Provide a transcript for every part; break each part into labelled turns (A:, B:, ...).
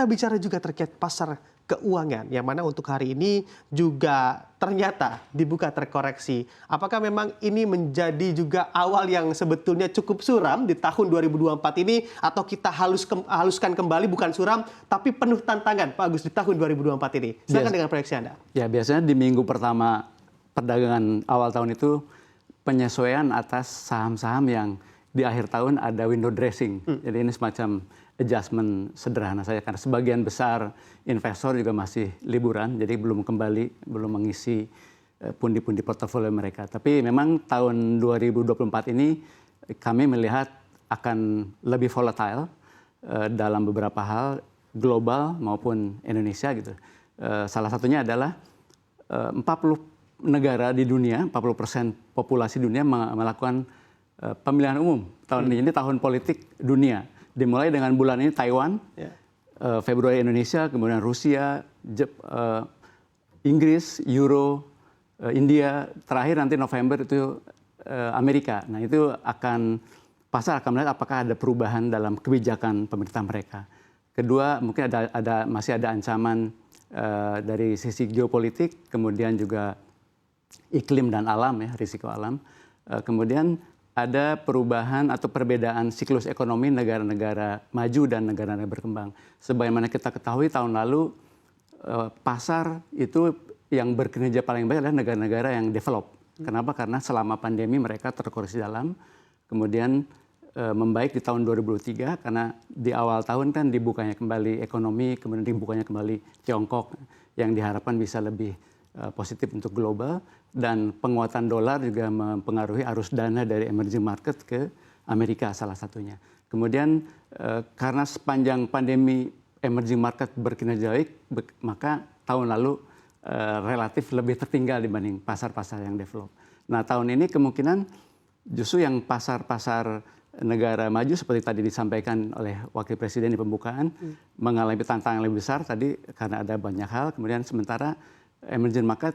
A: Kita bicara juga terkait pasar keuangan, yang mana untuk hari ini juga ternyata dibuka terkoreksi. Apakah memang ini menjadi juga awal yang sebetulnya cukup suram di tahun 2024 ini, atau kita haluskan kembali bukan suram, tapi penuh tantangan, Pak Agus, di tahun 2024 ini? Silakan dengan proyeksi Anda.
B: Ya, biasanya di minggu pertama perdagangan awal tahun itu penyesuaian atas saham-saham yang di akhir tahun ada window dressing. Jadi ini semacam adjustment sederhana saja, karena sebagian besar investor juga masih liburan, jadi belum kembali, belum mengisi pundi-pundi portofolio mereka. Tapi memang tahun 2024 ini kami melihat akan lebih volatile dalam beberapa hal, global maupun Indonesia gitu. Salah satunya adalah 40 negara di dunia, 40% populasi dunia melakukan pemilihan umum. Tahun ini tahun politik dunia. Dimulai dengan bulan ini Taiwan, Februari Indonesia, kemudian Rusia, Inggris, Euro, India, terakhir nanti November itu Amerika. Nah itu pasar akan melihat apakah ada perubahan dalam kebijakan pemerintah mereka. Kedua, mungkin masih ada ancaman dari sisi geopolitik, kemudian juga iklim dan alam, ya, risiko alam. Kemudian ada perubahan atau perbedaan siklus ekonomi negara-negara maju dan negara-negara berkembang. Sebagaimana kita ketahui tahun lalu pasar itu yang berkinerja paling baik adalah negara-negara yang develop. Kenapa? Karena selama pandemi mereka terkoreksi dalam, kemudian membaik di tahun 2023 karena di awal tahun kan dibukanya kembali ekonomi, kemudian dibukanya kembali Tiongkok yang diharapkan bisa lebih positif untuk global, dan penguatan dolar juga mempengaruhi arus dana dari emerging market ke Amerika salah satunya. Kemudian karena sepanjang pandemi emerging market berkinerja baik, maka tahun lalu relatif lebih tertinggal dibanding pasar-pasar yang develop. Nah tahun ini kemungkinan justru yang pasar-pasar negara maju seperti tadi disampaikan oleh Wakil Presiden di pembukaan mengalami tantangan lebih besar tadi karena ada banyak hal. Kemudian sementara emerging market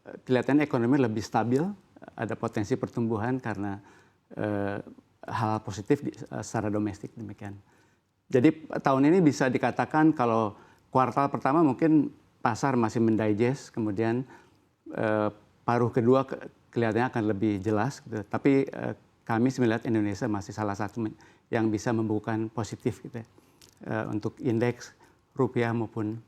B: kelihatannya ekonomi lebih stabil, ada potensi pertumbuhan karena hal positif secara domestik demikian. Jadi tahun ini bisa dikatakan kalau kuartal pertama mungkin pasar masih mendigest, kemudian paruh kedua kelihatannya akan lebih jelas. Gitu. Tapi kami melihat Indonesia masih salah satu yang bisa membukukan positif gitu ya, untuk indeks rupiah maupun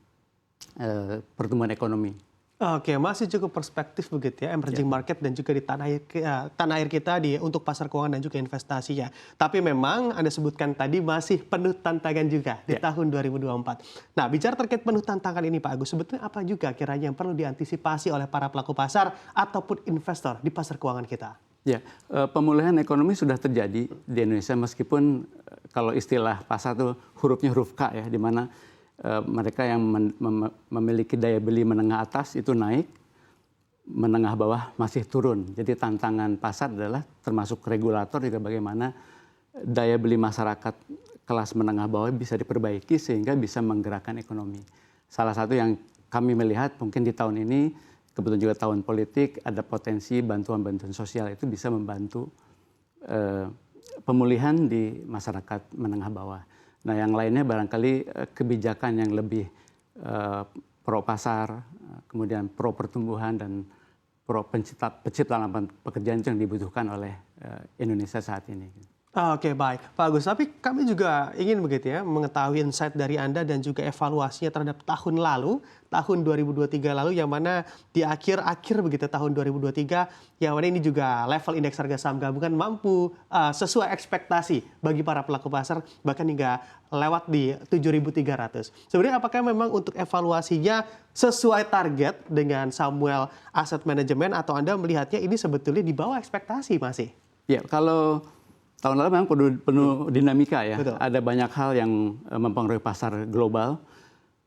B: pertumbuhan ekonomi.
A: Oke, masih cukup perspektif begitu ya, emerging market dan juga di tanah air kita untuk pasar keuangan dan juga investasinya. Tapi memang Anda sebutkan tadi masih penuh tantangan juga di tahun 2024. Nah, bicara terkait penuh tantangan ini Pak Agus, sebetulnya apa juga kiranya yang perlu diantisipasi oleh para pelaku pasar ataupun investor di pasar keuangan kita?
B: Ya, pemulihan ekonomi sudah terjadi di Indonesia meskipun kalau istilah pasar itu hurufnya huruf K ya, di mana mereka yang memiliki daya beli menengah atas itu naik, menengah bawah masih turun. Jadi tantangan pasar adalah termasuk regulator juga bagaimana daya beli masyarakat kelas menengah bawah bisa diperbaiki sehingga bisa menggerakkan ekonomi. Salah satu yang kami melihat mungkin di tahun ini, kebetulan juga tahun politik, ada potensi bantuan-bantuan sosial itu bisa membantu pemulihan di masyarakat menengah bawah. Nah yang lainnya barangkali kebijakan yang lebih pro pasar, kemudian pro pertumbuhan dan pro penciptaan lapangan pekerjaan itu yang dibutuhkan oleh Indonesia saat ini.
A: Oke, baik. Pak Agus, tapi kami juga ingin begitu ya mengetahui insight dari Anda dan juga evaluasinya terhadap tahun lalu, tahun 2023 lalu, yang mana di akhir-akhir begitu tahun 2023, yang mana ini juga level indeks harga saham gabungan mampu sesuai ekspektasi bagi para pelaku pasar, bahkan hingga lewat di 7.300. Sebenarnya apakah memang untuk evaluasinya sesuai target dengan Samuel Asset Management, atau Anda melihatnya ini sebetulnya di bawah ekspektasi masih?
B: Ya, kalau tahun lalu memang penuh dinamika ya.
A: Betul.
B: Ada banyak hal yang mempengaruhi pasar global.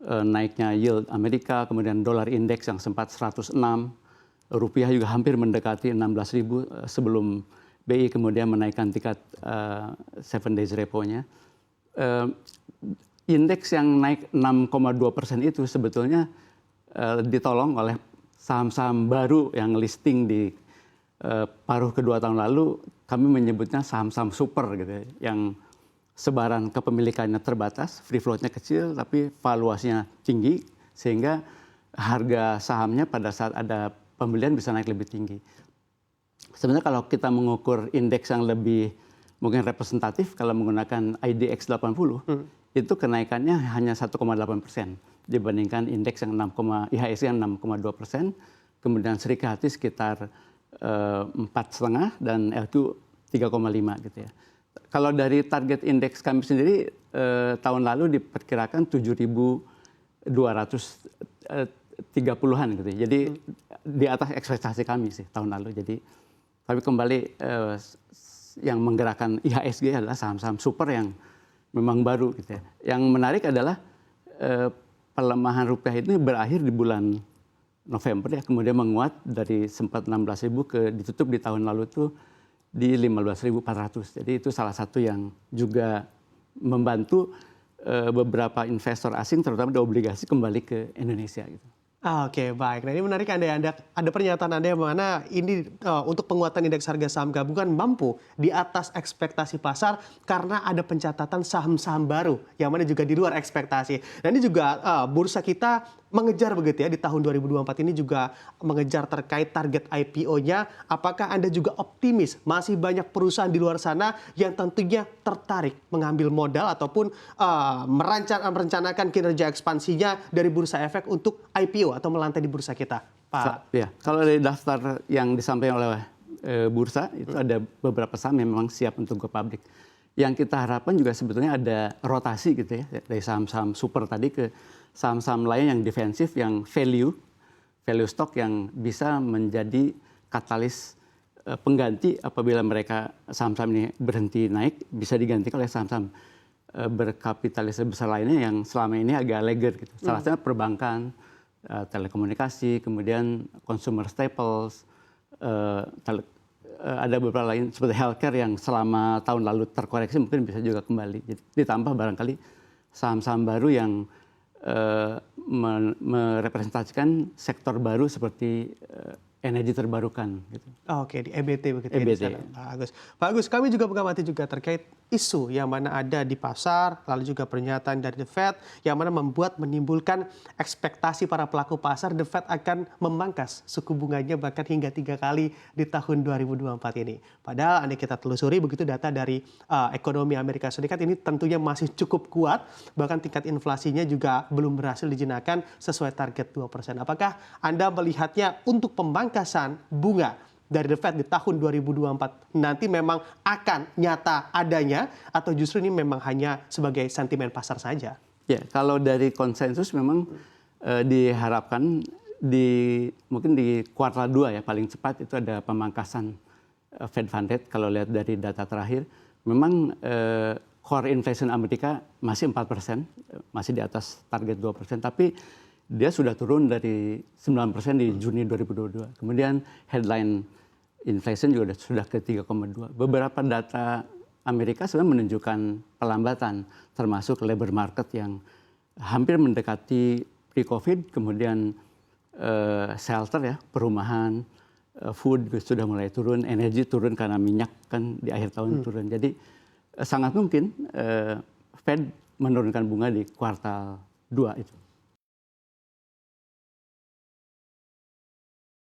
B: Naiknya yield Amerika, kemudian dolar indeks yang sempat 106, rupiah juga hampir mendekati 16.000 sebelum BI kemudian menaikkan tingkat 7 days repo-nya. Indeks yang naik 6,2% itu sebetulnya ditolong oleh saham-saham baru yang listing di paruh kedua tahun lalu. Kami menyebutnya saham-saham super gitu ya, yang sebaran kepemilikannya terbatas, free float-nya kecil, tapi valuasinya tinggi, sehingga harga sahamnya pada saat ada pembelian bisa naik lebih tinggi. Sebenarnya kalau kita mengukur indeks yang lebih mungkin representatif, kalau menggunakan IDX 80, itu kenaikannya hanya 1,8% dibandingkan indeks yang IHSG yang 6,2%, kemudian Serikati sekitar 4,5 dan LQ 3,5 gitu ya. Kalau dari target indeks kami sendiri tahun lalu diperkirakan 7.230-an gitu. Jadi di atas ekspektasi kami sih tahun lalu. Jadi tapi kembali yang menggerakkan IHSG adalah saham-saham super yang memang baru gitu ya. Yang menarik adalah pelemahan rupiah ini berakhir di bulan November ya, kemudian menguat dari sempat 16.000 ke ditutup di tahun lalu itu di 15.400. Jadi itu salah satu yang juga membantu beberapa investor asing terutama di obligasi kembali ke Indonesia gitu.
A: Oke, baik. Nah, ini menarik Anda ada pernyataan Anda yang mana ini untuk penguatan indeks harga saham gabungan mampu di atas ekspektasi pasar karena ada pencatatan saham-saham baru yang mana juga di luar ekspektasi. Dan ini juga bursa kita mengejar begitu ya di tahun 2024 ini juga mengejar terkait target IPO-nya. Apakah Anda juga optimis masih banyak perusahaan di luar sana yang tentunya tertarik mengambil modal ataupun merencanakan kinerja ekspansinya dari bursa efek untuk IPO atau melantai di bursa kita, Pak?
B: Ya, kalau dari daftar yang disampaikan oleh bursa itu ada beberapa saham yang memang siap untuk go public. Yang kita harapkan juga sebetulnya ada rotasi gitu ya dari saham-saham super tadi ke saham-saham lain yang defensif, yang value stock yang bisa menjadi katalis pengganti apabila mereka saham-saham ini berhenti naik, bisa digantikan oleh saham-saham berkapitalisasi besar lainnya yang selama ini agak laggard gitu. Salah satunya perbankan, telekomunikasi, kemudian consumer staples, ada beberapa lain seperti healthcare yang selama tahun lalu terkoreksi mungkin bisa juga kembali. Jadi, ditambah barangkali saham-saham baru yang merepresentasikan sektor baru seperti energi terbarukan. Gitu.
A: Oke, di EBT begitu
B: EBT.
A: ya. Pak Agus, kami juga mengamati juga terkait isu yang mana ada di pasar, lalu juga pernyataan dari The Fed yang mana menimbulkan ekspektasi para pelaku pasar The Fed akan memangkas suku bunganya bahkan hingga 3 kali di tahun 2024 ini. Padahal andai kita telusuri begitu data dari ekonomi Amerika Serikat ini tentunya masih cukup kuat, bahkan tingkat inflasinya juga belum berhasil dijinakan sesuai target 2%. Apakah Anda melihatnya untuk pemangkasan bunga dari The Fed di tahun 2024 nanti memang akan nyata adanya atau justru ini memang hanya sebagai sentimen pasar saja?
B: Ya, kalau dari konsensus memang diharapkan mungkin di kuartal 2 ya paling cepat itu ada pemangkasan Fed Fund Rate. Kalau lihat dari data terakhir memang core inflation Amerika masih 4%, masih di atas target 2%, tapi dia sudah turun dari 9% di Juni 2022. Kemudian headline inflation juga sudah ke 3,2. Beberapa data Amerika sebenarnya menunjukkan pelambatan, termasuk labor market yang hampir mendekati pre-COVID, kemudian shelter ya, perumahan, food sudah mulai turun, energi turun karena minyak kan di akhir tahun turun. Jadi sangat mungkin Fed menurunkan bunga di kuartal 2 itu.